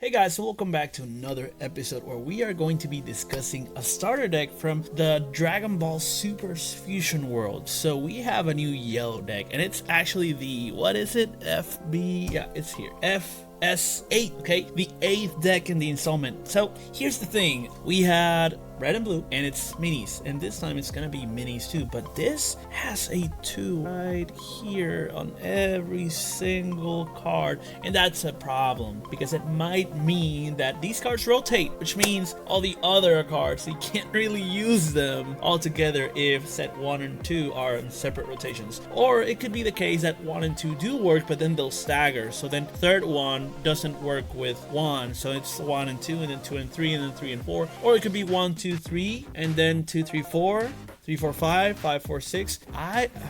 Hey guys, so welcome back to another episode where we are going to be discussing a starter deck from the Dragon Ball Super Fusion world. So we have a new yellow deck and it's actually the, what is it? FB, yeah, it's here. FS8, okay? The 8th deck in the installment. So here's the thing, we had red and blue and it's minis, and this time it's gonna be minis too, but this has a 2 right here on every single card, and that's a problem because it might mean that these cards rotate, which means all the other cards, you can't really use them all together if set 1 and 2 are in separate rotations. Or it could be the case that 1 and 2 do work, but then they'll stagger, so then third one doesn't work with 1, so it's 1 and 2 and then 2 and 3 and then 3 and 4, or it could be 1 2 3 and then 2 3 4 3 4 5 5 4 6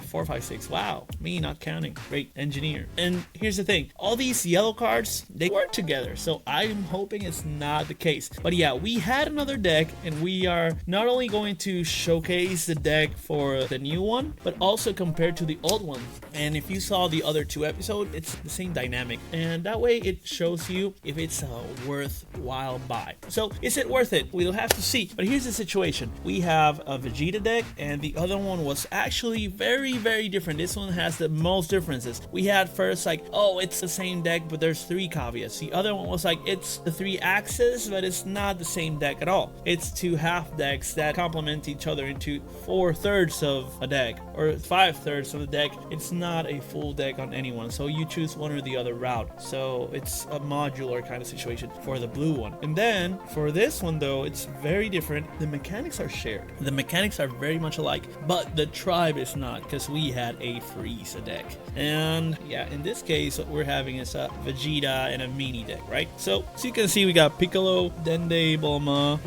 4 5 6. Wow, me not counting. Great engineer. And here's the thing, all these yellow cards, they work together, so I'm hoping it's not the case. But yeah, we had another deck and we are not only going to showcase the deck for the new one, but also compared to the old one. And if you saw the other 2 episodes, it's the same dynamic, and that way it shows you if it's a worthwhile buy. So is it worth it? We'll have to see. But here's the situation, we have a Vegeta deck and the other one was actually very different. This one has the most differences. We had first like, oh, it's the same deck but there's 3 caveats. The other one was like, it's the 3 axes but it's not the same deck at all. It's 2 half decks that complement each other into 4/3 of a deck or 5/3 of the deck. It's not a full deck on anyone, so you choose one or the other route. So it's a modular kind of situation for the blue one. And then for this one though, it's very different. The mechanics are shared. The mechanics are very much alike, but the tribe is not, because we had a Frieza deck. And yeah, in this case what we're having is a Vegeta and a mini deck, right? So as you can see, we got Piccolo, Dende, Bulma,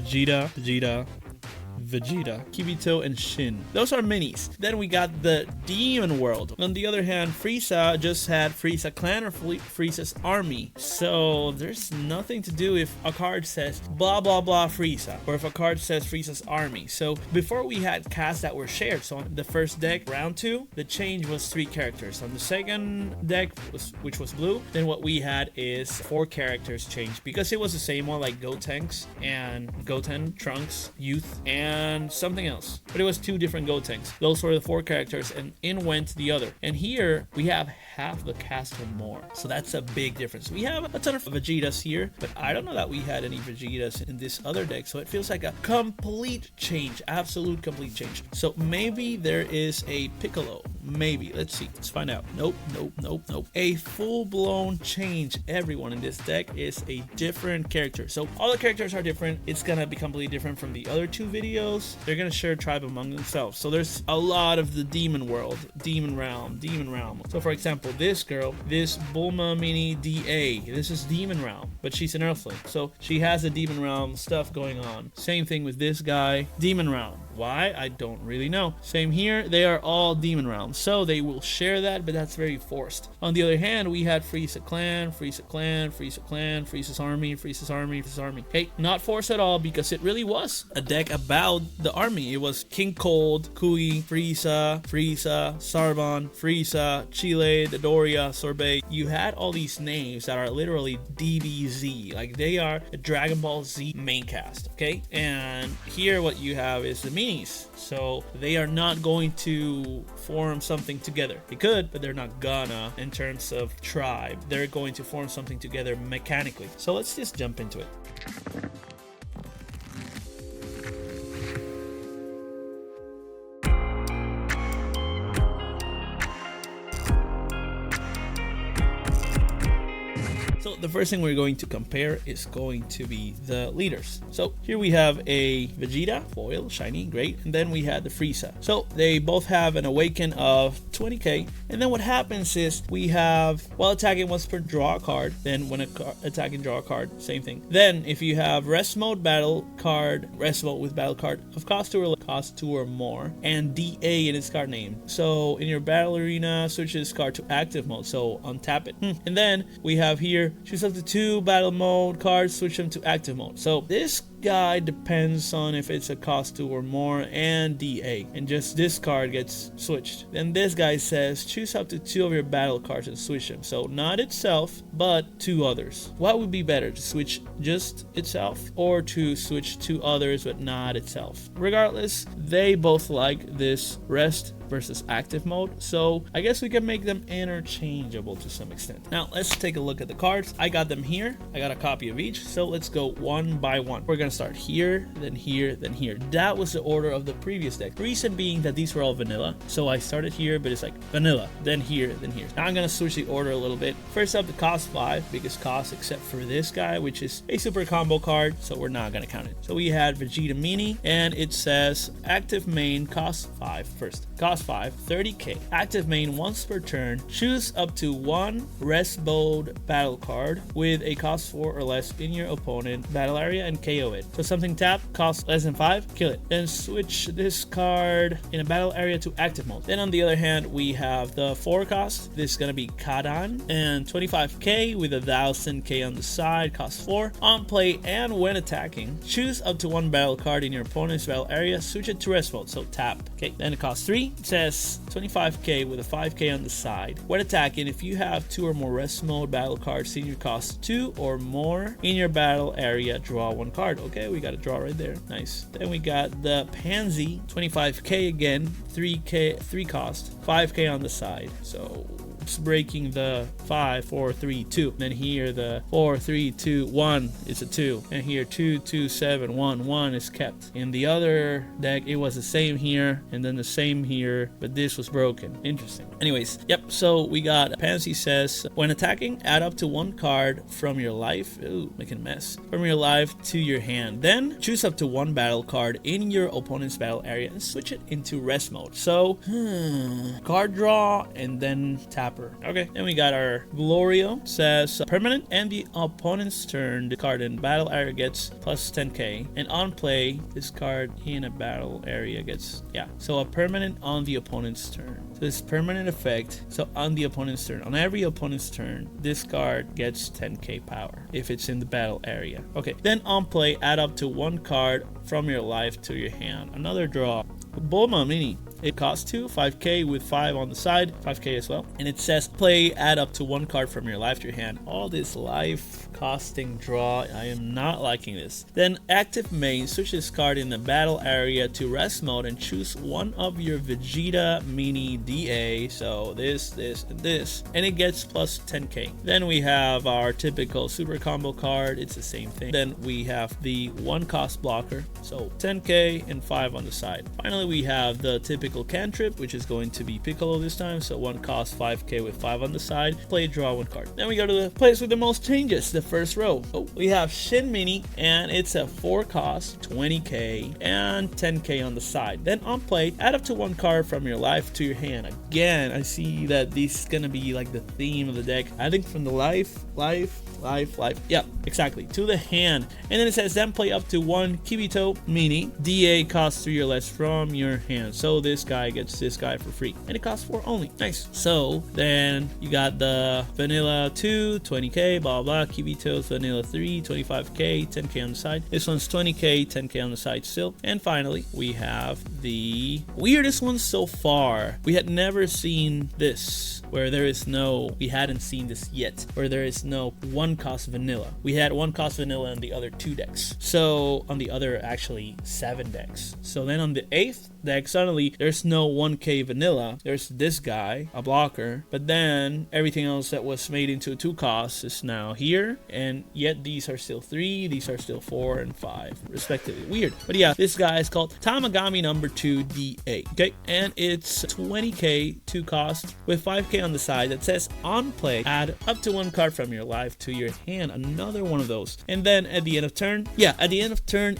Vegeta, Kibito, and Shin. Those are minis. Then we got the Demon World. On the other hand, Frieza just had Frieza Clan or Frieza's Army. So there's nothing to do if a card says blah blah blah Frieza, or if a card says Frieza's Army. So before we had casts that were shared. So on the first deck, round 2, the change was 3 characters. On the second deck, which was blue, then what we had is 4 characters changed because it was the same one, like Gotenks and Goten, Trunks, Youth, and something else, but it was 2 different Gotenks. Those were the 4 characters, and in went the other. And here we have half the cast or more, so that's a big difference. We have a ton of Vegetas here, but I don't know that we had any Vegetas in this other deck, so it feels like a complete change, absolute complete change. So maybe there is a Piccolo, maybe. Let's see, let's find out. Nope. A full-blown change. Everyone in this deck is a different character, so all the characters are different. It's gonna be completely different from the other 2 videos. They're gonna share a tribe among themselves. So there's a lot of the demon world, demon realm. So for example, this girl, this Bulma mini DA, this is demon realm, but she's an earthling, so she has a demon realm stuff going on. Same thing with this guy, demon realm. Why? I don't really know. Same here, they are all demon realms, so they will share that, but that's very forced. On the other hand, we had Frieza Clan, Frieza's Army. Hey, not forced at all, because it really was a deck about the army. It was King Cold, Kui, Frieza, Sarban, Frieza, Chile, Dodoria, Sorbet. You had all these names that are literally DBZ, like they are a Dragon Ball Z main cast, okay? And here what you have is the minis, so they are not going to form something together. They could, but they're not gonna in terms of tribe. They're going to form something together mechanically. So let's just jump into it. So the first thing we're going to compare is going to be the leaders. So here we have a Vegeta, foil, shiny, great, and then we had the Frieza. So they both have an awaken of 20k, and then what happens is we have, while attacking once per draw a card, then when attacking draw a card, same thing. Then if you have rest mode battle card, rest mode with battle card of cost 2 or more, and DA in its card name. So in your battle arena, switch this card to active mode, so untap it. And then we have here, choose up to 2 battle mode cards, switch them to active mode. So this guy depends on if it's a cost 2 or more and DA, and just this card gets switched. Then this guy says choose up to 2 of your battle cards and switch them. So not itself, but 2 others. What would be better, to switch just itself or to switch 2 others but not itself? Regardless, they both like this rest versus active mode, so I guess we can make them interchangeable to some extent. Now let's take a look at the cards. I got them here. I got a copy of each, so let's go one by one. We're gonna start here, then here, then here. That was the order of the previous deck. Reason being that these were all vanilla, so I started here, but it's like vanilla, then here, then here. Now I'm gonna switch the order a little bit. First up, the cost 5, biggest cost except for this guy, which is a super combo card, so we're not gonna count it. So we had Vegeta Mini, and it says active main cost 5 first. Cost 5, 30k. Active main once per turn. Choose up to 1 rest mode battle card with a cost 4 or less in your opponent battle area and KO it. So something tapped, costs less than 5, kill it. Then switch this card in a battle area to active mode. Then on the other hand, we have the 4 cost. This is gonna be Kadan, and 25k with 1000k on the side, cost 4. On play and when attacking, choose up to 1 battle card in your opponent's battle area, switch it to rest mode, so tap. Okay, then it costs 3. It says 25k with a 5k on the side. When attacking, if you have 2 or more rest mode battle cards in your cost 2 or more in your battle area, draw 1 card. Okay, we got a draw right there. Nice. Then we got the Pansy, 25k again, 3 cost, 5k on the side. So it's breaking the 5, 4, 3, 2. Then here the 4, 3, 2, 1 is a 2. And here 2, 2, 7, 1, 1 is kept. In the other deck, it was the same here and then the same here, but this was broken. Interesting. Anyways, yep, so we got Pansy says when attacking, add up to 1 card from your life. Ooh, making a mess. From your life to your hand. Then choose up to 1 battle card in your opponent's battle area and switch it into rest mode. So, card draw and then tap. Okay, then we got our Glorio. Says permanent and the opponent's turn, the card in battle area gets plus 10k, and on play, this card in a battle area gets, so a permanent on the opponent's turn. So this permanent effect, so on the opponent's turn, on every opponent's turn, this card gets 10k power if it's in the battle area. Okay, then on play, add up to 1 card from your life to your hand. Another draw. Bulma Mini. It costs 2, 5k with 5 on the side, 5k as well. And it says play, add up to 1 card from your life to your hand. All this life costing draw, I am not liking this. Then active main, switch this card in the battle area to rest mode and choose 1 of your Vegeta Mini DA. So this, and this. And it gets plus 10k. Then we have our typical super combo card. It's the same thing. Then we have the 1 cost blocker. So 10k and 5 on the side. Finally, we have the typical cantrip, which is going to be Piccolo this time, so 1 cost 5k with 5 on the side. Play, draw 1 card. Then we go to the place with the most changes, the first row. We have Shin Mini, and it's a 4 cost, 20k and 10k on the side. Then on play, add up to 1 card from your life to your hand. Again, I see that this is gonna be like the theme of the deck. Adding from the life, yeah, exactly, to the hand. And then it says then play up to 1 Kibito Mini, DA costs 3 or less from your hand. So this guy gets this guy for free, and it costs 4 only. Nice. So then you got the Vanilla 2, 20k, blah blah. Kibito's Vanilla 3, 25k, 10k on the side. This one's 20k, 10k on the side still. And finally, we have the weirdest one so far. We had never seen this, where there is no, we hadn't seen this yet, where there is no 1 cost vanilla. We had 1 cost vanilla on the other 2 decks. So on the other actually 7 decks. So then on the 8th deck, suddenly there's no 1k vanilla. There's this guy, a blocker, but then everything else that was made into 2 costs is now here, and yet these are still 3, these are still 4 and 5 respectively. Weird. But yeah, this guy is called Tamagami number 2 DA. Okay, and it's 20k 2 cost with 5k on the side that says on play, add up to 1 card from your life to your hand. Another one of those. And then at the end of turn,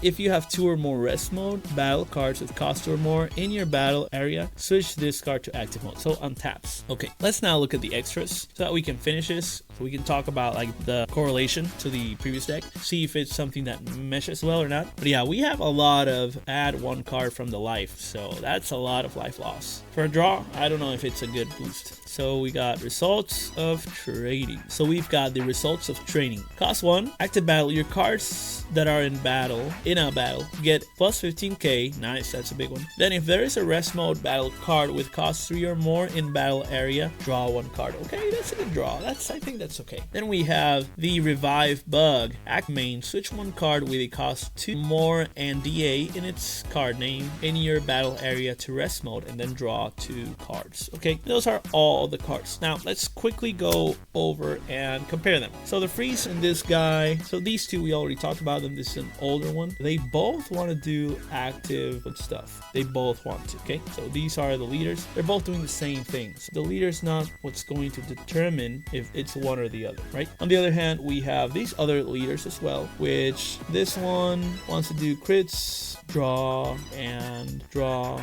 if you have 2 or more rest mode battle cards with cost 2 or more more in your battle area, switch this card to active mode. So untaps. Okay, let's now look at the extras so that we can finish this. So we can talk about like the correlation to the previous deck, see if it's something that meshes well or not. But yeah, we have a lot of add one card from the life, so that's a lot of life loss. For a draw, I don't know if it's a good boost. So we got results of trading. So we've got the results of training. Cost 1, active battle. Your cards that are in a battle, get plus 15k. Nice, that's a big one. Then if there is a rest mode battle card with cost 3 or more in battle area, draw 1 card. Okay, that's a good draw. I think that's okay. Then we have the revive bug. Act main, switch 1 card with a cost 2 more and DA in its card name in your battle area to rest mode, and then draw 2 cards. Okay, those are all the cards. Now let's quickly go over and compare them. So the freeze in this guy, so these two we already talked about them. This is an older one. They both want to do active stuff. They both want to. Okay, so these are the leaders. They're both doing the same things. The leader's not what's going to determine if it's one or the other, right? On the other hand, we have these other leaders as well, which this one wants to do crits, draw, and draw.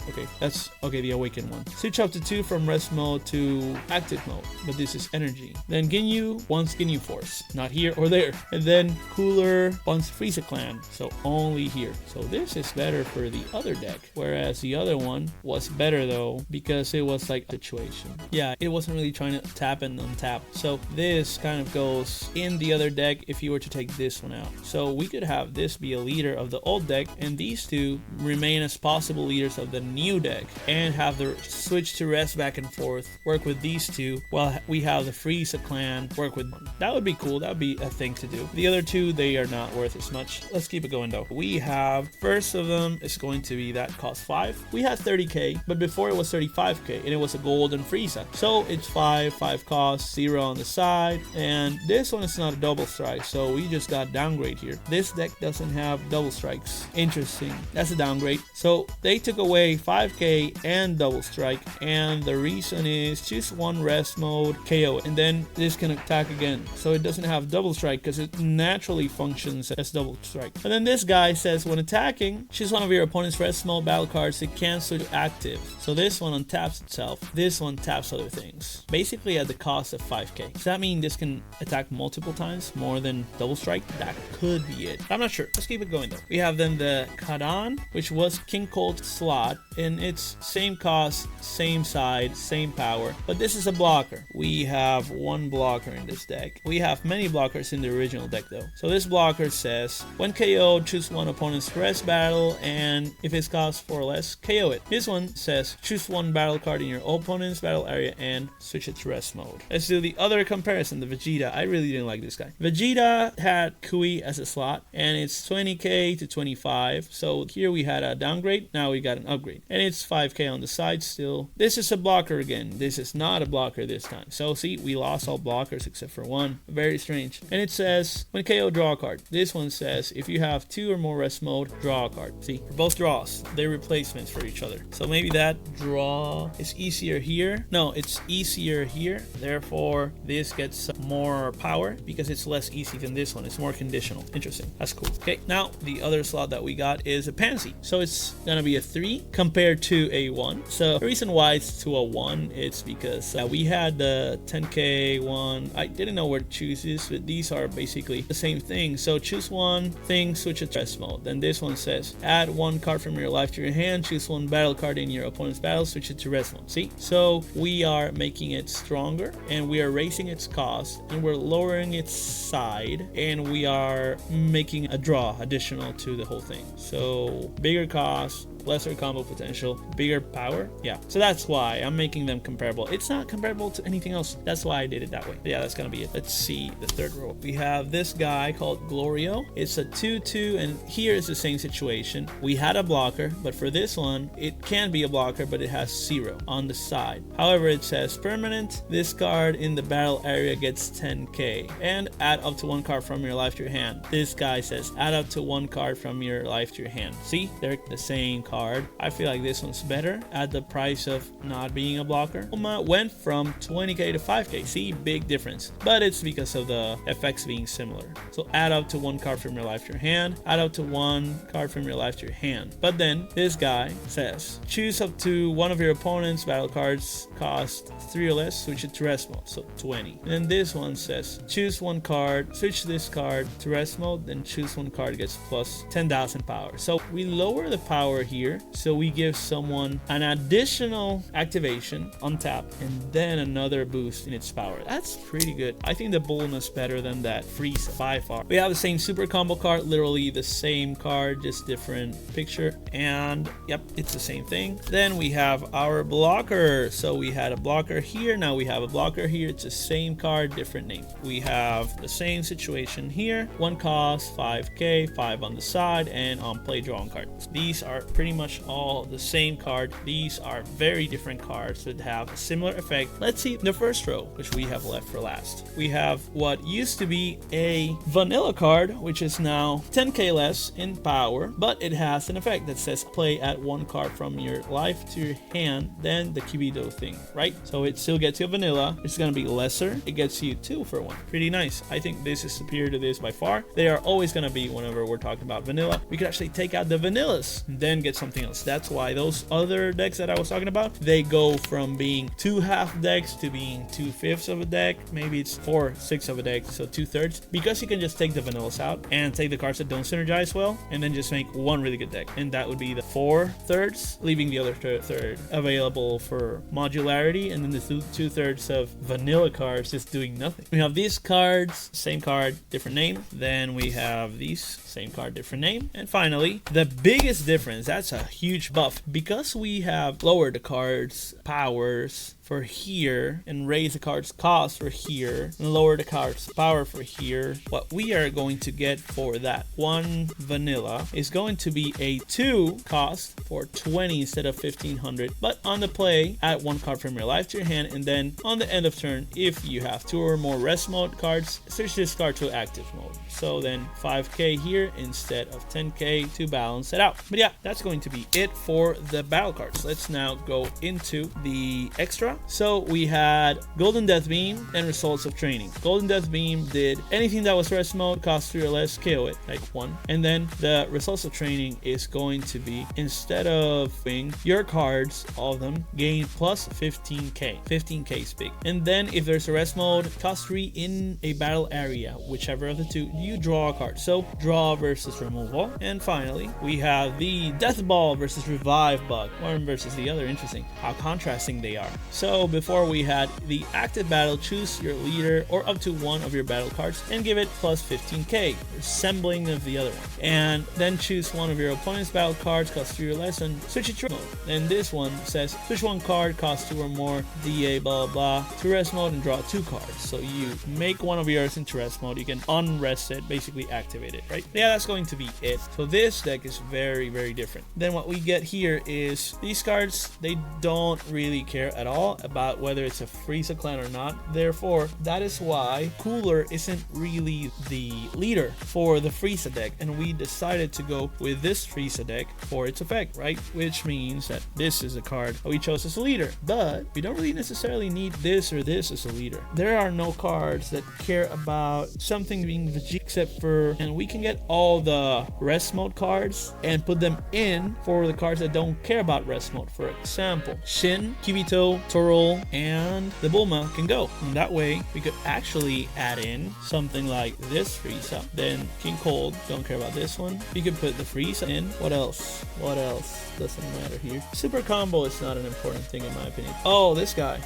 Okay, that's okay. The awakened one. Switch up to 2 from rest mode to active mode, but this is energy. Then Ginyu wants Ginyu Force, not here or there. And then Cooler wants Frieza Clan, so only here. So this is better for the other deck, whereas the other one was better though because it was like a situation. Yeah, it wasn't really trying to tap and untap. So this kind of goes in the other deck if you were to take this one out. So we could have this be a leader of the old deck, and these two remain as possible leaders of the new deck, and have the switch to rest back and forth work with these two, while we have the Frieza Clan work with one. That would be cool. That would be a thing to do. The other two, they are not worth as much. Let's keep it going though. We have, first of them is going to be that cost 5. We had 30k, but before it was 35k, and it was a golden Frieza. So it's 5 cost, 0 on the side, and this one is not a double strike, so we just got downgrade here. This deck doesn't have double strikes. Interesting. That's a downgrade. So they took away 5k and double strike, and the reason is choose 1 rest mode, KO it, and then this can attack again. So it doesn't have double strike because it naturally functions as double strike. And then this guy says when attacking, choose one of your opponent's rest mode battle cards to cancel to active. So this one untaps itself. This one taps other things. Basically at the cost of 5k. Does that mean this can attack multiple times more than double strike? That could be it. I'm not sure. Let's keep it going though. We have then the Kadan, which was King Cold slot, and it's same cost, same side, same power, but this is a blocker. We have 1 blocker in this deck. We have many blockers in the original deck though. So this blocker says when KO, choose 1 opponent's rest battle, and if it's cost 4 or less, KO it. This one says choose 1 battle card in your opponent's battle area and switch it to rest mode. Let's do the other comparison, the Vegeta. I really didn't like this guy. Vegeta had Kui as a slot, and it's 20k to 25. So here we had a downgrade, now we got an upgrade, and it's 5k on the side still. This is a blocker again. This is not a blocker this time. So see, we lost all blockers except for 1. Very strange. And it says when KO, draw a card. This one says if you have 2 or more rest mode, draw a card. See, for both draws, they're replacements for each other. So maybe that draw is easier here. No, it's easier here. Therefore, this gets more power because it's less easy than this one. It's more conditional. Interesting. That's cool. Okay, now the other slot that we got is a Pansy. So it's gonna be a 3 compared to a 1. So the reason why it's to a 1, it's because we had the 10k one. I didn't know where to choose this, but these are basically the same thing. So choose 1 thing, switch it to rest mode. Then this one says add 1 card from your life to your hand, choose 1 battle card in your opponent's battle, switch it to rest mode. See, so we are making it stronger, and we are raising its cost, and we're lowering its side, and we are making a draw additional to the whole thing. So bigger cost, lesser combo potential, bigger power. Yeah, so that's why I'm making them comparable. It's not comparable to anything else. That's why I did it that way. But yeah, that's gonna be it. Let's see the third row. We have this guy called Glorio. It's a 2/2, and here is the same situation. We had a blocker, but for this one, it can be a blocker, but it has 0 on the side. However, it says permanent. This card in the battle area gets 10k, and add up to 1 card from your life to your hand. This guy says add up to 1 card from your life to your hand. See, they're the same card. I feel like this one's better at the price of not being a blocker. Bulma went from 20k to 5k. See, big difference. But it's because of the effects being similar. So add up to 1 card from your life to your hand. Add up to 1 card from your life to your hand. But then this guy says, choose up to one of your opponent's battle cards cost 3 or less, switch it to rest mode, so 20. And then this one says, choose 1 card, switch this card to rest mode, then choose 1 card gets plus 10,000 power. So we lower the power here, so we give someone an additional activation on tap and then another boost in its power. That's pretty good. I think the Bulma's better than that Frieza by far. We have the same super combo card, literally the same card, just different picture, and yep, it's the same thing. Then we have our blocker. So we had a blocker here, now we have a blocker here. It's the same card, different name. We have the same situation here. 1 cost, 5k, 5 on the side, and on play drawn cards. These are pretty much all the same card. These are very different cards that have a similar effect. Let's see the first row, which we have left for last. We have what used to be a vanilla card, which is now 10k less in power, but it has an effect that says play at 1 card from your life to your hand, then the Kibido thing, right? So it still gets you a vanilla. It's gonna be lesser. It gets you 2 for 1. Pretty nice. I think this is superior to this by far. They are always gonna be, whenever we're talking about vanilla, we could actually take out the vanillas and then get something else. That's why those other decks that I was talking about, they go from being 2 half decks to being 2/5 of a deck. Maybe it's 4/6 of a deck, so 2/3, because you can just take the vanillas out and take the cards that don't synergize well and then just make 1 really good deck, and that would be the 4/3, leaving the other third available for modularity, and then the 2/3 of vanilla cards just doing nothing. We have these cards, same card, different name. Then we have these, same card, different name. And finally, the biggest difference, that's a huge buff, because we have lowered the cards powers for here and raise the card's cost for here and lower the card's power for here. What we are going to get for that 1 vanilla is going to be a 2 cost for 20 instead of 1500, but on the play, add 1 card from your life to your hand, and then on the end of turn, if you have 2 or more rest mode cards, switch this card to active mode. So then 5k here instead of 10k to balance it out. But yeah, that's going to be it for the battle cards. Let's now go into the extra. So we had Golden Death Beam and Results of Training. Golden Death Beam did anything that was rest mode, cost 3 or less, KO it, like 1. And then the Results of Training is going to be, instead of being your cards, all of them, gain plus 15k. 15k is big. And then if there's a rest mode, cost 3 in a battle area, whichever of the 2, you draw a card. So draw versus removal. And finally, we have the Death Ball versus Revive bug. One versus the other. Interesting how contrasting they are. So before we had the active battle, choose your leader or up to 1 of your battle cards and give it plus 15k, resembling of the other one. And then choose 1 of your opponent's battle cards, cost 3 or less, and switch it to mode. And this one says switch 1 card, cost 2 or more, DA blah blah, to rest mode and draw 2 cards. So you make 1 of yours into rest mode, you can unrest it, basically activate it, right? Yeah, that's going to be it. So this deck is very, very different. Then what we get here is these cards, they don't really care at all about whether it's a Frieza clan or not. Therefore, that is why Cooler isn't really the leader for the Frieza deck, and we decided to go with this Frieza deck for its effect, right? Which means that this is a card we chose as a leader, but we don't really necessarily need this or this as a leader. There are no cards that care about something being Vegeta except for, and we can get all the rest mode cards and put them in for the cards that don't care about rest mode. For example, Shin, Kibito, Toro, and the Bulma can go. And that way we could actually add in something like this Frieza. Then King Cold, don't care about this one. You could put the Frieza in. What else? What else? Doesn't matter here. Super combo is not an important thing in my opinion. Oh, this guy.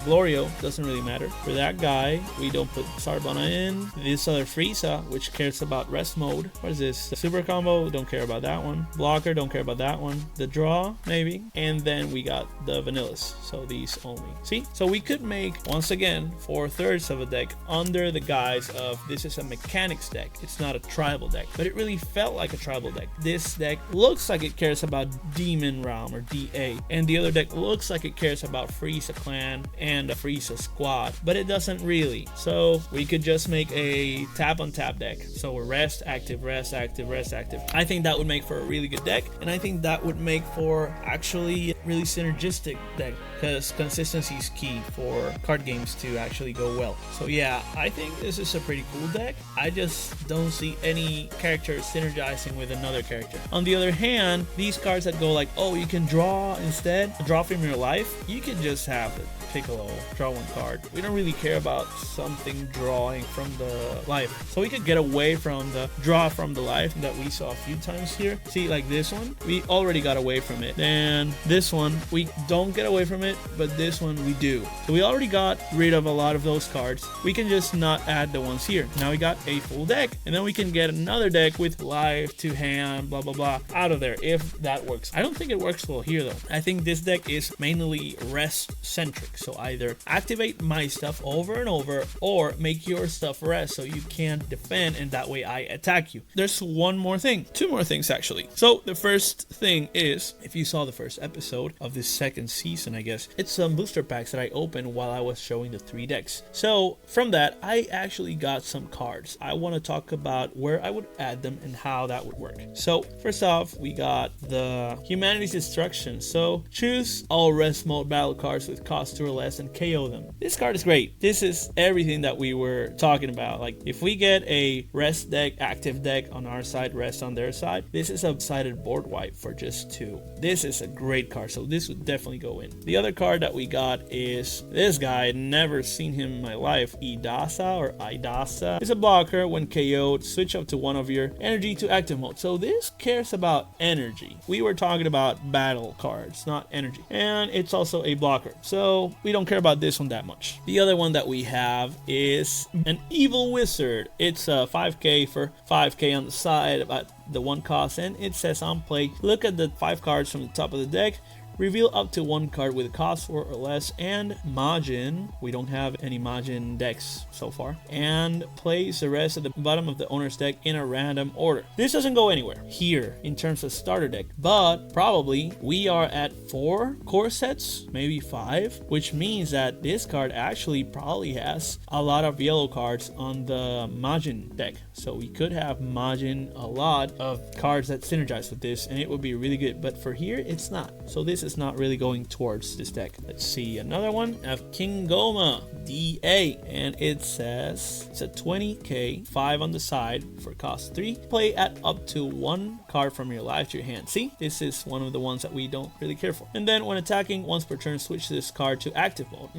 Glorio doesn't really matter. For that guy, we don't put Sarbana in. This other Frieza, which cares about rest mode. What is this? The super combo, don't care about that one. Blocker, don't care about that one. The draw, maybe. And then we got the vanillas. So these base only. See, so we could make once again 4/3 of a deck under the guise of this is a mechanics deck. It's not a tribal deck, but it really felt like a tribal deck. This deck looks like it cares about Demon Realm or DA, and the other deck looks like it cares about Frieza Clan and a Frieza Squad, but it doesn't really. So we could just make a tap on tap deck. So we're rest, active, rest, active, rest, active. I think that would make for a really good deck, and I think that would make for actually really synergistic deck, because consistency is key for card games to actually go well. So yeah, I think this is a pretty cool deck. I just don't see any character synergizing with another character. On the other hand, these cards that go like, oh, you can draw instead, draw from your life, you can just have it. Piccolo, draw one card. We don't really care about something drawing from the life. So we could get away from the draw from the life that we saw a few times here. See, like this one, we already got away from it. Then this one, we don't get away from it, but this one we do. So we already got rid of a lot of those cards. We can just not add the ones here. Now we got a full deck, and then we can get another deck with life, to hand, blah, blah, blah, out of there if that works. I don't think it works well here though. I think this deck is mainly rest centric. So either activate my stuff over and over, or make your stuff rest so you can't defend, and that way I attack you. There's one more thing, two more things actually. So the first thing is, if you saw the first episode of this second season, I guess, it's some booster packs that I opened while I was showing the 3 decks. So from that, I actually got some cards. I want to talk about where I would add them and how that would work. So first off, we got the Humanity's Destruction. So choose all rest mode battle cards with cost 2 or less and KO them. This card is great. This is everything that we were talking about. Like if we get a rest deck, active deck on our side, rest on their side, this is a sided board wipe for just 2. This is a great card, so this would definitely go in. The other card that we got is this guy. I'd never seen him in my life. Idasa or Idasa. It's a blocker. When KO'd, switch up to one of your energy to active mode. So this cares about energy. We were talking about battle cards, not energy. And it's also a blocker. So we don't care about this one that much. The other one that we have is an Evil Wizard. It's a 5k for 5k on the side, about the 1 cost, and it says on play, look at the 5 cards from the top of the deck, reveal up to 1 card with a cost 4 or less, and Majin. We don't have any Majin decks so far. And place the rest at the bottom of the owner's deck in a random order. This doesn't go anywhere here in terms of starter deck, but probably we are at 4 core sets, maybe 5, which means that this card actually probably has a lot of yellow cards on the Majin deck. So we could have Majin, a lot of cards that synergize with this, and it would be really good. But for here, it's not. So this is not really going towards this deck. Let's see another one of King Goma DA, and it says it's a 20k, 5 on the side for cost 3. Play at up to 1 card from your life to your hand. See, this is one of the ones that we don't really care for. And then when attacking once per turn, switch this card to active mode.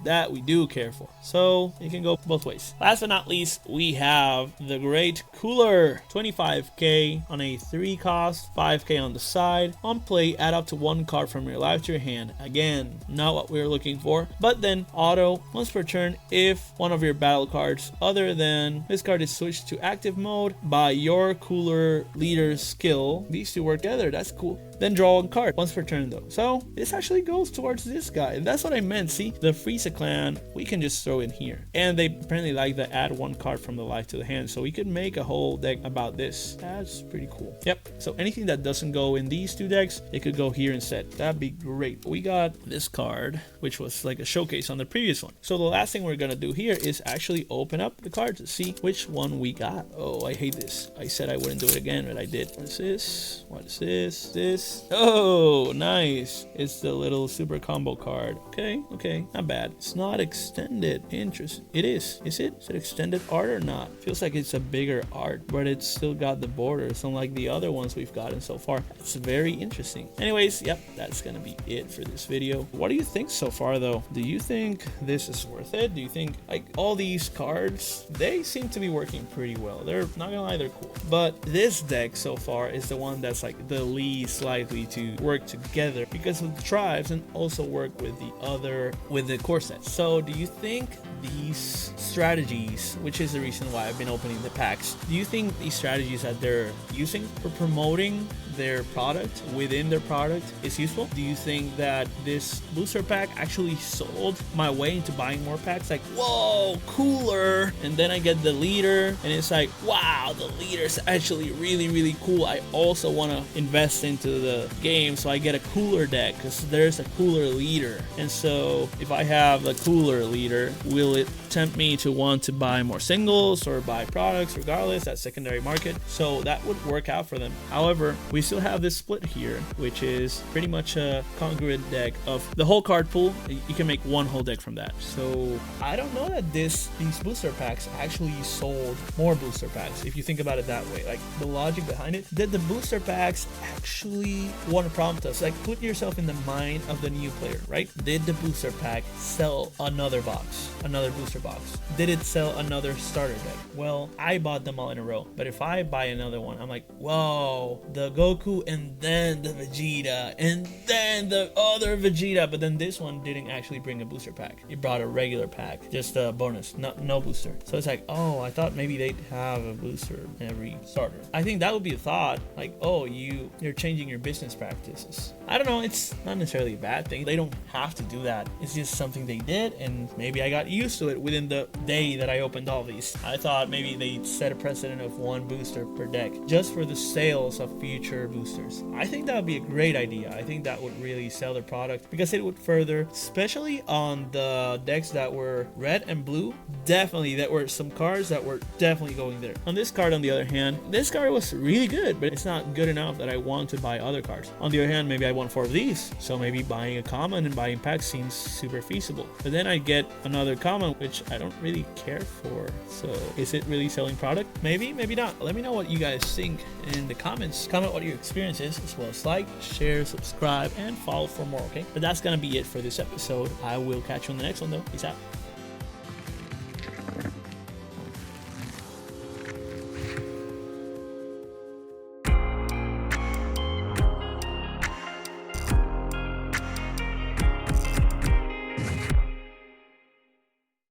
That we do care for. So it can go both ways. Last but not least, we have the Great Cooler. 25k on a 3 cost, 5k on the side. On play, add up to 1 card from your life to your hand. Again, not what we're looking for. But then auto once per turn if one of your battle cards other than this card is switched to active mode by your cooler leader's skill. These two work together. That's cool. Then draw 1 card once per turn though. So this actually goes towards this guy. And that's what I meant. See, the Frieza Clan, we can just throw in here. And they apparently like the add 1 card from the life to the hand. So we could make a whole deck about this. That's pretty cool. Yep. So anything that doesn't go in these 2 decks, it could go here instead. That'd be great. We got this card, which was like a showcase on the previous one. So the last thing we're gonna do here is actually open up the cards to see which one we got. Oh, I hate this. I said I wouldn't do it again, but I did. What's this? What is this? This. Oh, nice. It's the little super combo card. Okay, not bad. It's not extended. Interesting. It is. Is it? Is it extended art or not? Feels like it's a bigger art, but it's still got the borders, unlike the other ones we've gotten so far. It's very interesting. Anyways, yep, that's gonna be it for this video. What do you think so far though? Do you think this is worth it? Do you think like all these cards, they seem to be working pretty well. They're not gonna lie, they're cool. But this deck so far is the one that's like the least likely to work together because of the tribes and also work with the core sets. So do you think these strategies, which is the reason why I've been opening the packs, do you think these strategies that they're using for promoting their product within their product is useful? Do you think that this booster pack actually sold my way into buying more packs? Like, whoa, cooler, and then I get the leader and it's like, wow, the leader's actually really cool. I also want to invest into the game, so I get a cooler deck because there's a cooler leader. And so if I have a cooler leader, will it tempt me to want to buy more singles or buy products regardless at secondary market? So that would work out for them. However, we still have this split here, which is pretty much a congruent deck of the whole card pool. You can make one whole deck from that. So I don't know that these booster packs actually sold more booster packs, if you think about it that way. Like, the logic behind it, did the booster packs actually want to prompt us? Like, put yourself in the mind of the new player, right? Did the booster pack sell another box, another booster box? Did it sell another starter deck? Well, I bought them all in a row, but if I buy another one, I'm like, whoa, the Goku and then the Vegeta and then the other Vegeta. But then this one didn't actually bring a booster pack. It brought a regular pack, just a bonus, no booster. So it's like, oh, I thought maybe they'd have a booster in every starter. I think that would be a thought, like, oh, you're changing your business practices. I don't know, it's not necessarily a bad thing. They don't have to do that. It's just something they did, and maybe I got used to it within the day that I opened all these. I thought maybe they'd set a precedent of one booster per deck just for the sales of future boosters. I think that would be a great idea. I think that would really sell their product because it would further, especially on the decks that were red and blue. Definitely, there were some cards that were definitely going there. On this card, on the other hand, this card was really good, but it's not good enough that I want to buy other cards. On the other hand, maybe I want 4 of these, so maybe buying a common and buying packs seems super feasible. But then I get another common, which I don't really care for. So is it really selling product? Maybe, maybe not. Let me know what you guys think in the comments. Comment what your experience is, as well as like, share, subscribe, and follow for more, okay? But that's gonna be it for this episode. I will catch you on the next one though. Peace out.